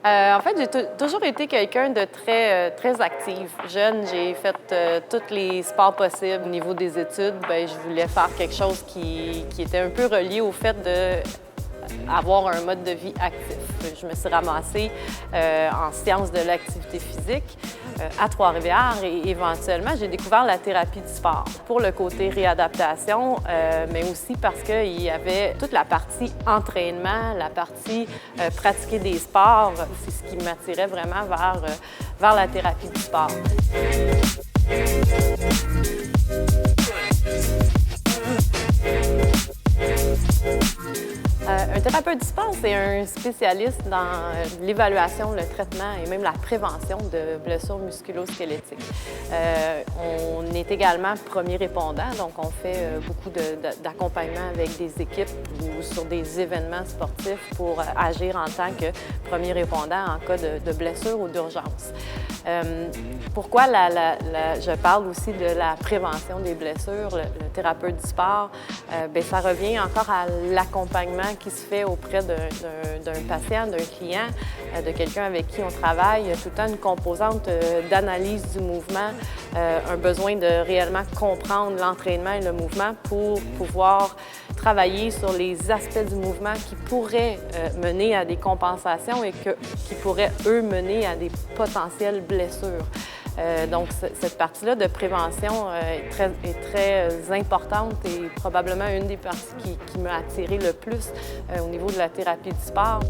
En fait, j'ai toujours été quelqu'un de très active. Jeune, j'ai fait tous les sports possibles. Au niveau des études, bien, je voulais faire quelque chose qui était un peu relié au fait de avoir un mode de vie actif. Je me suis ramassée en sciences de l'activité physique à Trois-Rivières et éventuellement, j'ai découvert la thérapie du sport pour le côté réadaptation, mais aussi parce qu'il y avait toute la partie entraînement, la partie pratiquer des sports. C'est ce qui m'attirait vraiment vers la thérapie du sport. Un thérapeute du sport, c'est un spécialiste dans l'évaluation, le traitement et même la prévention de blessures musculo-squelettiques. On est également premier répondant, donc on fait beaucoup d'accompagnement avec des équipes ou sur des événements sportifs pour agir en tant que premier répondant en cas de blessure ou d'urgence. Pourquoi je parle aussi de la prévention des blessures, le thérapeute du sport? Bien, ça revient encore à l'accompagnement qui se fait auprès d'un patient, d'un client, de quelqu'un avec qui on travaille. Il y a tout le temps une composante d'analyse du mouvement, un besoin de réellement comprendre l'entraînement et le mouvement pour pouvoir travailler sur les aspects du mouvement qui pourraient mener à des compensations et qui pourraient, eux, mener à des potentielles blessures. Donc, cette partie-là de prévention est très importante et probablement une des parties qui m'a attirée le plus au niveau de la thérapie du sport.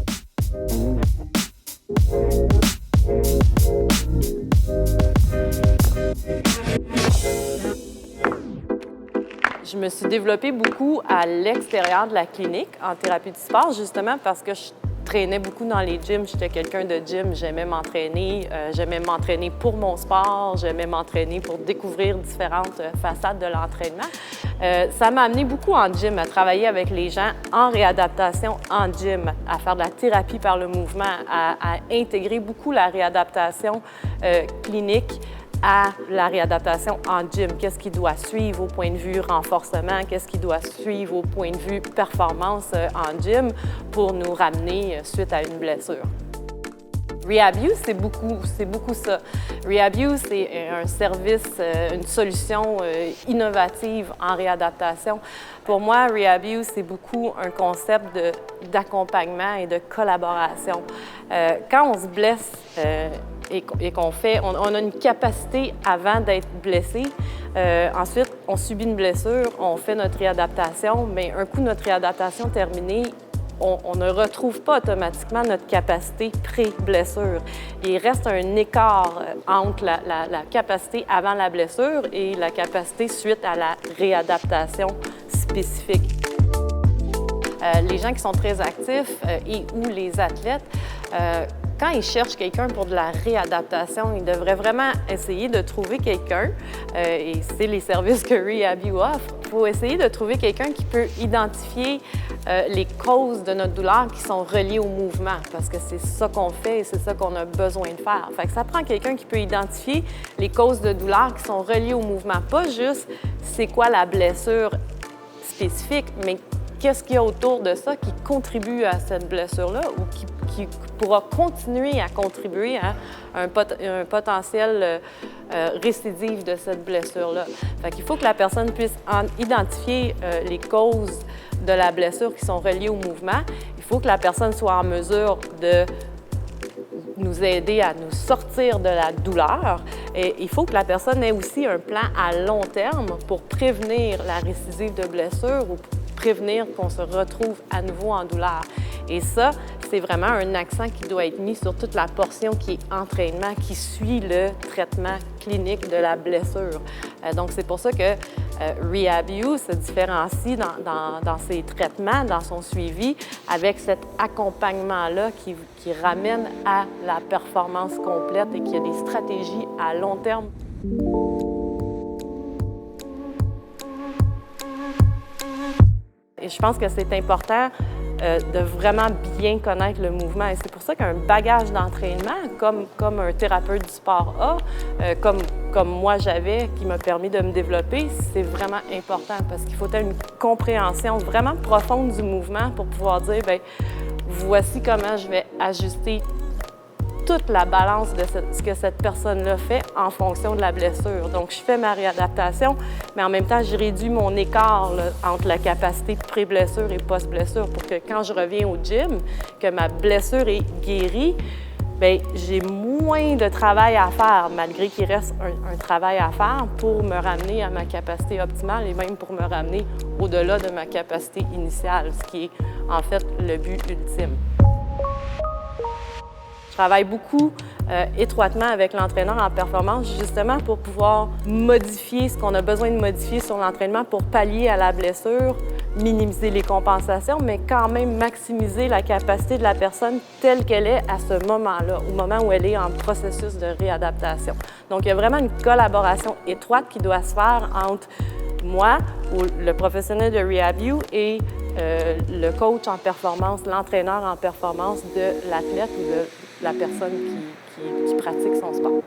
Je me suis développée beaucoup à l'extérieur de la clinique en thérapie du sport, justement parce que je traînais beaucoup dans les gyms. J'étais quelqu'un de gym, j'aimais m'entraîner pour mon sport, j'aimais m'entraîner pour découvrir différentes façades de l'entraînement. Ça m'a amené beaucoup en gym, à travailler avec les gens en réadaptation en gym, à faire de la thérapie par le mouvement, à intégrer beaucoup la réadaptation clinique à la réadaptation en gym. Qu'est-ce qui doit suivre au point de vue renforcement? Qu'est-ce qui doit suivre au point de vue performance en gym pour nous ramener suite à une blessure? RehabU, c'est beaucoup ça. RehabU, c'est un service, une solution innovative en réadaptation. Pour moi, RehabU, c'est beaucoup un concept d'accompagnement et de collaboration. Quand on se blesse et on a une capacité avant d'être blessé, ensuite, on subit une blessure, on fait notre réadaptation, mais un coup notre réadaptation terminée, on ne retrouve pas automatiquement notre capacité pré-blessure. Il reste un écart entre la capacité avant la blessure et la capacité suite à la réadaptation spécifique. Les gens qui sont très actifs et ou les athlètes, quand ils cherchent quelqu'un pour de la réadaptation, ils devraient vraiment essayer de trouver quelqu'un, et c'est les services que RehabU offre, il faut essayer de trouver quelqu'un qui peut identifier les causes de notre douleur qui sont reliées au mouvement, parce que c'est ça qu'on fait et c'est ça qu'on a besoin de faire. Fait que ça prend quelqu'un qui peut identifier les causes de douleur qui sont reliées au mouvement, pas juste c'est quoi la blessure spécifique, mais qu'est-ce qu'il y a autour de ça qui contribue à cette blessure-là ou qui pourra continuer à contribuer à un potentiel récidive de cette blessure-là. Fait qu'il faut que la personne puisse identifier les causes de la blessure qui sont reliées au mouvement. Il faut que la personne soit en mesure de nous aider à nous sortir de la douleur. Et il faut que la personne ait aussi un plan à long terme pour prévenir la récidive de blessure ou prévenir qu'on se retrouve à nouveau en douleur. Et ça, c'est vraiment un accent qui doit être mis sur toute la portion qui est entraînement, qui suit le traitement clinique de la blessure. Donc, c'est pour ça que RehabU se différencie dans ses traitements, dans son suivi, avec cet accompagnement-là qui ramène à la performance complète et qui a des stratégies à long terme. Et je pense que c'est important de vraiment bien connaître le mouvement. Et c'est pour ça qu'un bagage d'entraînement, comme un thérapeute du sport a, comme moi j'avais, qui m'a permis de me développer, c'est vraiment important parce qu'il faut avoir une compréhension vraiment profonde du mouvement pour pouvoir dire, bien, voici comment je vais ajuster toute la balance de ce que cette personne-là fait en fonction de la blessure. Donc, je fais ma réadaptation, mais en même temps, je réduis mon écart là, entre la capacité pré-blessure et post-blessure pour que quand je reviens au gym, que ma blessure est guérie, bien, j'ai moins de travail à faire, malgré qu'il reste un travail à faire pour me ramener à ma capacité optimale et même pour me ramener au-delà de ma capacité initiale, ce qui est en fait le but ultime. Je travaille beaucoup étroitement avec l'entraîneur en performance, justement pour pouvoir modifier ce qu'on a besoin de modifier sur l'entraînement pour pallier à la blessure, minimiser les compensations, mais quand même maximiser la capacité de la personne telle qu'elle est à ce moment-là, au moment où elle est en processus de réadaptation. Donc, il y a vraiment une collaboration étroite qui doit se faire entre moi, ou le professionnel de RehabU, et le coach en performance, l'entraîneur en performance de l'athlète ou de la personne qui pratique son sport.